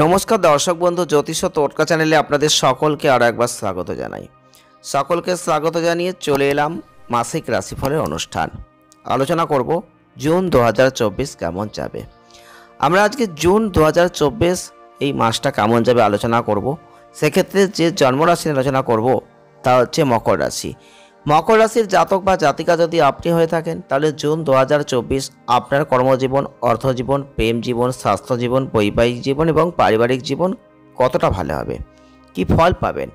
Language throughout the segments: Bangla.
নমস্কার দর্শক বন্ধু, জ্যোতিষ টোটকা চ্যানেলে আপনাদের সকলকে আরও একবার স্বাগত জানাই। সকলকে স্বাগত জানিয়ে চলে এলাম মাসিক রাশিফলের অনুষ্ঠান। আলোচনা করব জুন 2024 কেমন যাবে। আমরা আজকে জুন 2024 এই মাসটা কেমন যাবে আলোচনা করব। সেক্ষেত্রে যে জন্মরাশি আলোচনা করব তা হচ্ছে মকর রাশি। মকর রাশির জাতক বা জাতিকা যদি আপনি হয়ে থাকেন, তাহলে জুন 2024 আপনার কর্মজীবন, অর্থজীবন, প্রেম জীবন, স্বাস্থ্য জীবন, বৈবাহিক জীবন এবং পারিবারিক জীবন কতটা ভালো হবে, কি ফল পাবেন,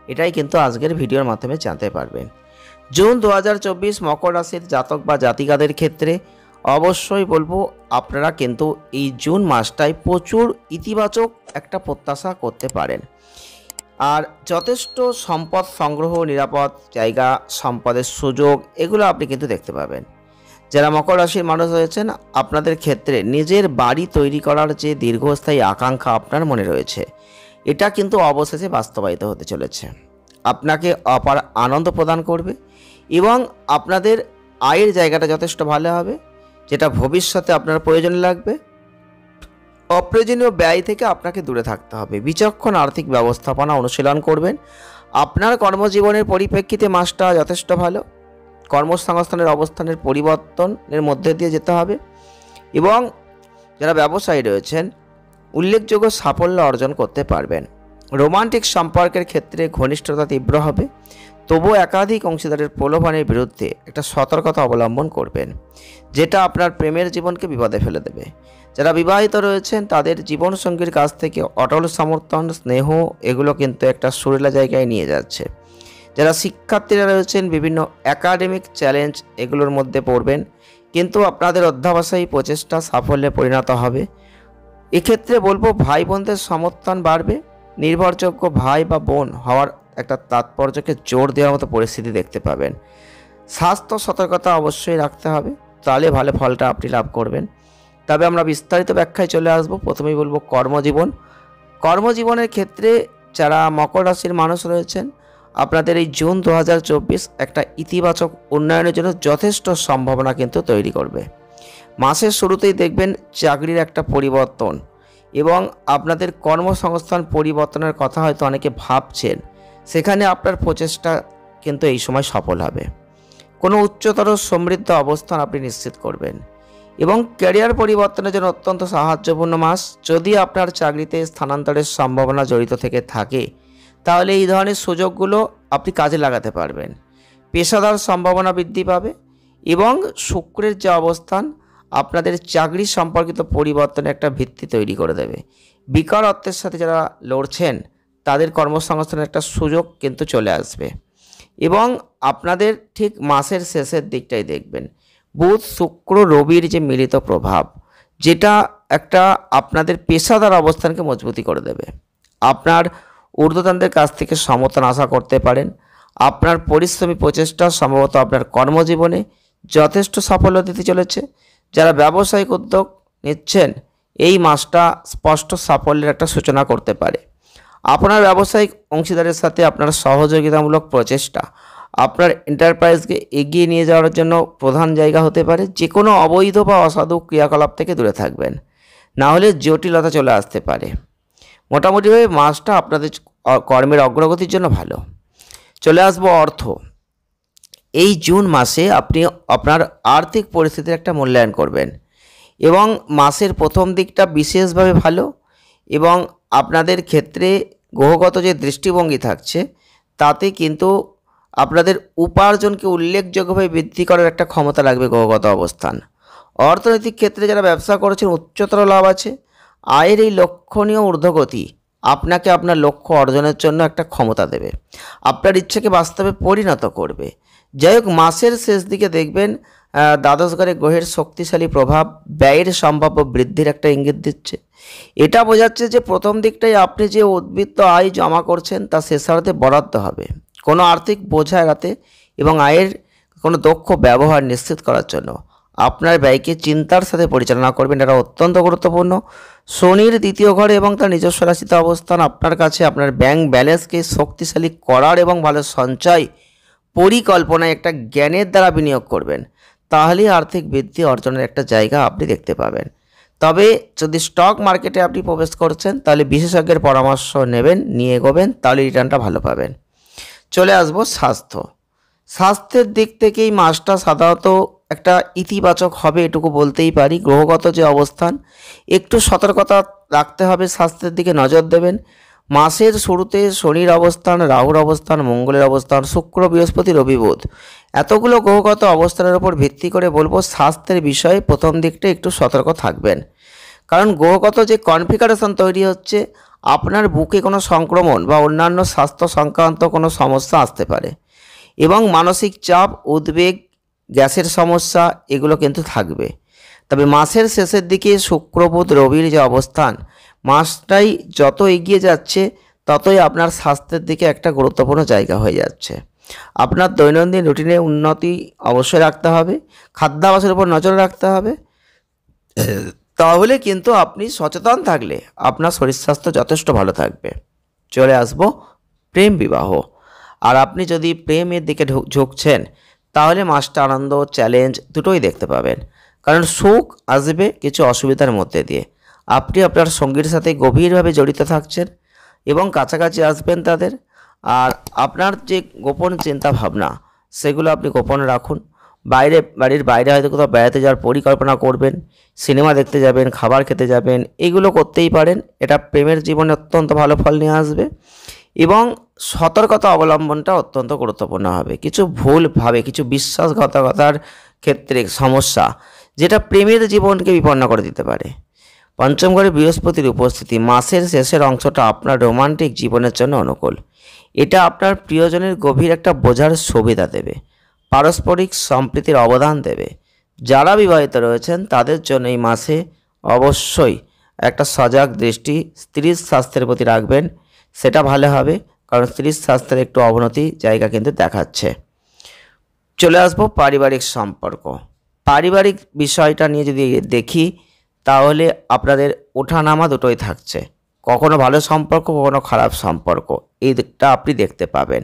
এটাই কিন্তু আজকের ভিডিওর মাধ্যমে জানতে পারবেন। জুন 2024 মকর রাশির জাতক বা জাতিকাদের ক্ষেত্রে অবশ্যই বলবো আপনারা কিন্তু এই জুন মাসটায় প্রচুর ইতিবাচক একটা প্রত্যাশা করতে পারেন। আর যথেষ্ট সম্পদ সংগ্রহ, নিরাপদ জায়গা, সম্পদের সুযোগ এগুলো আপনি কিন্তু দেখতে পাবেন। যারা মকর রাশির মানুষ রয়েছেন, আপনাদের ক্ষেত্রে নিজের বাড়ি তৈরি করার যে দীর্ঘস্থায়ী আকাঙ্ক্ষা আপনার মনে রয়েছে, এটা কিন্তু অবশেষে বাস্তবায়িত হতে চলেছে। আপনাকে অপার আনন্দ প্রদান করবে এবং আপনাদের আয়ের জায়গাটা যথেষ্ট ভালো হবে, যেটা ভবিষ্যতে আপনার প্রয়োজনে লাগবে। অপ্রয়োজনীয় ব্যয় থেকে আপনাকে দূরে থাকতে হবে। বিচক্ষণ আর্থিক ব্যবস্থাপনা অনুশীলন করবেন। আপনার কর্মজীবনের পরিপ্রেক্ষিতে মাসটা যথেষ্ট ভালো। কর্মসংস্থানের অবস্থানের পরিবর্তনের মধ্যে দিয়ে যেতে হবে এবং যারা ব্যবসায়ী রয়েছেন উল্লেখযোগ্য সাফল্য অর্জন করতে পারবেন। রোমান্টিক সম্পর্কের ক্ষেত্রে ঘনিষ্ঠতা তীব্র হবে, তবুও একাধিক অংশীদারের প্রলোভনের বিরুদ্ধে একটা সতর্কতা অবলম্বন করবেন, যেটা আপনার প্রেমের জীবনকে বিপদে ফেলে দেবে। যারা বিবাহিত রয়েছেন তাদের জীবনসঙ্গীর কাছ থেকে অটল সমর্থন, স্নেহ এগুলো কিন্তু একটা সুরেলা জায়গায় নিয়ে যাচ্ছে। যারা শিক্ষার্থীরা রয়েছেন বিভিন্ন একাডেমিক চ্যালেঞ্জ এগুলোর মধ্যে পড়বেন, কিন্তু আপনাদের অধ্যবসায়ী প্রচেষ্টা সাফল্যে পরিণত হবে। এক্ষেত্রে বলবো ভাই বোনদের সমর্থন বাড়বে। নির্ভরযোগ্য ভাই বা বোন হওয়ার একটা তাৎপর্যকে জোর দেওয়ার মতো পরিস্থিতি দেখতে পাবেন। স্বাস্থ্য সতর্কতা অবশ্যই রাখতে হবে, তাহলে ভালো ফলটা আপনি লাভ করবেন। তবে আমরা বিস্তারিত ব্যাখ্যায় চলে আসব। প্রথমেই বলবো কর্মজীবনের ক্ষেত্রে যারা মকর রাশির মানুষ রয়েছেন, আপনাদের এই জুন 2024 একটা ইতিবাচক উন্নয়নের জন্য যথেষ্ট সম্ভাবনা কিন্তু তৈরি করবে। মাসের শুরুতেই দেখবেন চাকরির একটা পরিবর্তন এবং আপনাদের কর্মসংস্থান পরিবর্তনের কথা হয়তো অনেকে ভাবছেন, সেখানে আপনার প্রচেষ্টা কিন্তু এই সময় সফল হবে। কোনো উচ্চতর সমৃদ্ধ অবস্থান আপনি নিশ্চিত করবেন এবং ক্যারিয়ার পরিবর্তনের জন্য অত্যন্ত সাহায্যপূর্ণ মাস। যদি আপনার চাকরিতে স্থানান্তরের সম্ভাবনা জড়িত থেকে থাকে, তাহলে এই ধরনের সুযোগগুলো আপনি কাজে লাগাতে পারবেন। পেশাদার সম্ভাবনা বৃদ্ধি পাবে এবং শুক্রের যে অবস্থান আপনাদের চাকরি সম্পর্কিত পরিবর্তনে একটা ভিত্তি তৈরি করে দেবে। বেকারত্বের সাথে যারা লড়ছেন তাদের কর্মসংস্থানের একটা সুযোগ কিন্তু চলে আসবে এবং আপনাদের ঠিক মাসের শেষের দিকটাই দেখবেন বুধ, শুক্র, রবির যে মিলিত প্রভাব, যেটা একটা আপনাদের পেশাদার অবস্থানকে মজবুতি করে দেবে। আপনার ঊর্ধ্বতনদের কাছ থেকে সমর্থন আশা করতে পারেন। আপনার পরিশ্রমী প্রচেষ্টা সম্ভবত আপনার কর্মজীবনে যথেষ্ট সাফল্য দিতে চলেছে। যারা ব্যবসায়িক উদ্যোগ নিচ্ছেন, এই মাসটা স্পষ্ট সাফল্যের একটা সূচনা করতে পারে। আপনার ব্যবসায়িক অংশীদারের সাথে আপনার সহযোগিতামূলক প্রচেষ্টা আপনার এন্টারপ্রাইজকে এগিয়ে নিয়ে যাওয়ার জন্য প্রধান জায়গা হতে পারে। যে কোনো অবৈধ বা অসাধু ক্রিয়াকলাপ থেকে দূরে থাকবেন, না হলে জটিলতা চলে আসতে পারে। মোটামুটিভাবে মাসটা আপনাদের কর্মের অগ্রগতির জন্য ভালো। চলে আসবো অর্থ। এই জুন মাসে আপনি আপনার আর্থিক পরিস্থিতির একটা মূল্যায়ন করবেন এবং মাসের প্রথম দিকটা বিশেষভাবে ভালো এবং আপনাদের ক্ষেত্রে গ্রহগত যে দৃষ্টিভঙ্গি থাকছে তাতে কিন্তু আপনাদের উপার্জনকে উল্লেখযোগ্যভাবে বৃদ্ধি করার একটা ক্ষমতা রাখবে গ্রহগত অবস্থান। অর্থনৈতিক ক্ষেত্রে যারা ব্যবসা করেছেন উচ্চতর লাভ আছে। আয়ের এই লক্ষণীয় ঊর্ধ্বগতি আপনাকে আপনার লক্ষ্য অর্জনের জন্য একটা ক্ষমতা দেবে, আপনার ইচ্ছাকে বাস্তবে পরিণত করবে। যাই হোক, মাসের শেষ দিকে দেখবেন দ্বাদশ ঘরে গ্রহের শক্তিশালী প্রভাব ব্যয়ের সম্ভাব্য বৃদ্ধির একটা ইঙ্গিত দিচ্ছে। এটা বোঝাচ্ছে যে প্রথম দিকটাই আপনি যে উদ্বৃত্ত আয় জমা করছেন তা শেষার্ধে বরাদ্দ হবে কোনো আর্থিক বোঝা এড়াতে এবং আয়ের কোনো দক্ষ ব্যবহার নিশ্চিত করার জন্য। আপনার ব্যয়কে চিন্তার সাথে পরিচালনা করবেন, এটা অত্যন্ত গুরুত্বপূর্ণ। শনির দ্বিতীয় ঘরে এবং তার নিজস্ব রাশিতে অবস্থান আপনার কাছে আপনার ব্যাংক ব্যালেন্সকে শক্তিশালী করার এবং ভালো সঞ্চয় পরিকল্পনায় একটা জ্ঞানের দ্বারা বিনিয়োগ করবেন, তাহলেই আর্থিক বৃদ্ধি অর্জনের একটা জায়গা আপনি দেখতে পাবেন। তবে যদি স্টক মার্কেটে আপনি প্রবেশ করছেন তাহলে বিশেষজ্ঞের পরামর্শ নেবেন, নিয়ে এগোবেন, তাহলে রিটার্নটা ভালো পাবেন। চলে আসবো স্বাস্থ্যের দিক থেকেই মাসটা সাধারণত একটা ইতিবাচক হবে এটুকু বলতেই পারি। গ্রহগত যে অবস্থান, একটু সতর্কতা রাখতে হবে, স্বাস্থ্যের দিকে নজর দেবেন। মাসের শুরুতে শনির অবস্থান, রাহুর অবস্থান, মঙ্গলের অবস্থান, শুক্র, বৃহস্পতি, রবি, বুধ, এতগুলো গ্রহগত অবস্থানের উপর ভিত্তি করে বলবো স্বাস্থ্যের বিষয়ে প্রথম দিকটা একটু সতর্ক থাকবেন। কারণ গ্রহগত যে কনফিগারেশন তৈরি হচ্ছে, আপনার বুকে কোনো সংক্রমণ বা অন্যান্য স্বাস্থ্য সংক্রান্ত কোনো সমস্যা আসতে পারে এবং মানসিক চাপ, উদ্বেগ, গ্যাসের সমস্যা এগুলো কিন্তু থাকবে। তবে মাসের শেষের দিকে শুক্র, বুধ, রবির যে অবস্থান, মাসটাই যত এগিয়ে যাচ্ছে ততই আপনার স্বাস্থ্যের দিকে একটা গুরুত্বপূর্ণ জায়গা হয়ে যাচ্ছে। আপনার দৈনন্দিন রুটিনে উন্নতি অবশ্যই রাখতে হবে, খাদ্যাভ্যাসের উপর নজর রাখতে হবে। তাহলে কিন্তু আপনি সচেতন থাকলে আপনার শরীর স্বাস্থ্য যথেষ্ট ভালো থাকবে। চলে আসবো প্রেম বিবাহ। আর আপনি যদি প্রেমের দিকে ঝুঁকছেন তাহলে মাসটা আনন্দ, চ্যালেঞ্জ দুটোই দেখতে পাবেন। কারণ সুখ আসবে কিছু অসুবিধার মধ্যে দিয়ে। আপনি আপনার সঙ্গীর সাথে গভীরভাবে জড়িত থাকছেন এবং কাছাকাছি আসবেন তাদের। আর আপনার যে গোপন চিন্তা ভাবনা সেগুলো আপনি গোপন রাখুন। বাড়ির বাইরে হয়তো কোথাও বেড়াতে যাওয়ার পরিকল্পনা করবেন, সিনেমা দেখতে যাবেন, খাবার খেতে যাবেন, এগুলো করতেই পারেন। এটা প্রেমের জীবনে অত্যন্ত ভালো ফল নিয়ে আসবে এবং সতর্কতা অবলম্বনটা অত্যন্ত গুরুত্বপূর্ণ হবে। কিছু ভুলভাবে, কিছু বিশ্বাসঘাতকতার ক্ষেত্রে সমস্যা যেটা প্রেমের জীবনকে বিপন্ন করে দিতে পারে। পঞ্চম ঘরে বৃহস্পতির উপস্থিতি মাসের শেষের অংশটা আপনার রোমান্টিক জীবনের জন্য অনুকূল। এটা আপনার প্রিয়জনের গভীর একটা বোঝার সুবিধা দেবে, পারস্পরিক সম্প্রীতির অবদান দেবে। যারা বিবাহিত রয়েছেন তাদের জন্য এই মাসে অবশ্যই একটা সজাগ দৃষ্টি স্ত্রীর স্বাস্থ্যের প্রতি রাখবেন, সেটা ভালো হবে। কারণ স্ত্রীর স্বাস্থ্যের একটু অবনতি জায়গা কিন্তু দেখাচ্ছে। চলে আসবো পারিবারিক সম্পর্ক। পারিবারিক বিষয়টা নিয়ে যদি দেখি তাহলে আপনাদের ওঠানামা দুটোই থাকছে, কখনো ভালো সম্পর্ক, কখনো খারাপ সম্পর্ক, এই দিকটা আপনি দেখতে পাবেন।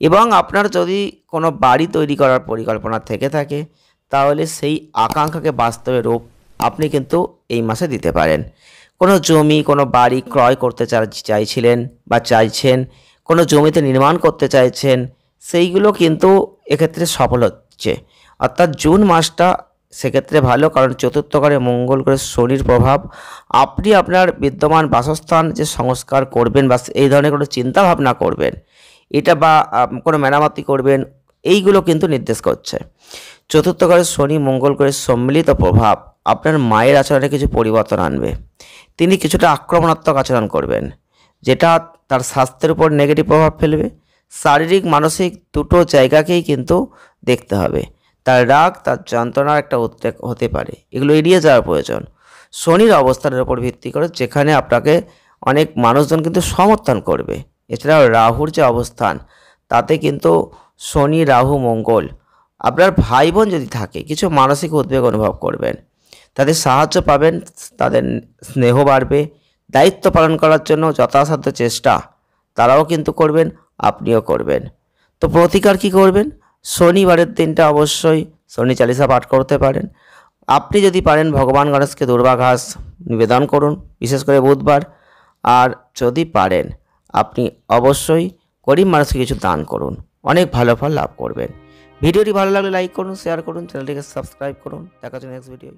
এবং আপনার যদি কোনো বাড়ি তৈরি করার পরিকল্পনা থেকে থাকে তাহলে সেই আকাঙ্ক্ষাকে বাস্তবে রূপ আপনি কিন্তু এই মাসে দিতে পারেন। কোনো জমি, কোনো বাড়ি ক্রয় করতে চাইছিলেন বা চাইছেন, কোনো জমিতে নির্মাণ করতে চাইছেন, সেইগুলো কিন্তু এক্ষেত্রে সফল হচ্ছে। অর্থাৎ জুন মাসটা সেক্ষেত্রে ভালো, কারণ চতুর্থ ঘরে মঙ্গল গ্রহের শনির প্রভাব। আপনি আপনার বিদ্যমান বাসস্থান যে সংস্কার করবেন বা এই ধরনের কোনো চিন্তা ভাবনা করবেন, এটা বা কোনো মেরামতি করবেন, এইগুলো কিন্তু নির্দেশ করছে। চতুর্থ ঘরে শনি মঙ্গল গ্রহের সম্মিলিত প্রভাব আপনার মায়ের আচরণে কিছু পরিবর্তন আনবে। তিনি কিছুটা আক্রমণাত্মক আচরণ করবেন, যেটা তার স্বাস্থ্যের উপর নেগেটিভ প্রভাব ফেলবে। শারীরিক মানসিক দুটো জায়গাকেই কিন্তু দেখতে হবে। তার রাগ, তার যন্ত্রণার একটা উদ্বেগ হতে পারে, এগুলো এড়িয়ে যাওয়ার প্রয়োজন। শনির অবস্থানের উপর ভিত্তি করে যেখানে আপনাকে অনেক মানুষজন কিন্তু সমর্থন করবে। এছাড়াও রাহুর যে অবস্থান, তাতে কিন্তু শনি, রাহু, মঙ্গল, আপনার ভাই বোন যদি থাকে কিছু মানসিক উদ্বেগ অনুভব করবেন, তাদের সাহায্য পাবেন, তাদের স্নেহ বাড়বে। দায়িত্ব পালন করার জন্য যথাসাধ্য চেষ্টা তারাও কিন্তু করবেন, আপনিও করবেন। তো প্রতিকার কি করবেন? শনিবারের দিনটা অবশ্যই শনি চালিসা পাঠ করতে পারেন। আপনি যদি পারেন ভগবান গণেশকে দুর্বা ঘাস নিবেদন করুন, বিশেষ করে বুধবার। আর যদি পারেন আপনি অবশ্যই গরিব মানুষকে কিছু দান করুন, অনেক ভালো ফল লাভ করবেন। ভিডিওটি ভালো লাগলে লাইক করুন, শেয়ার করুন, চ্যানেলটিকে সাবস্ক্রাইব করুন। দেখা হচ্ছে নেক্সট ভিডিও।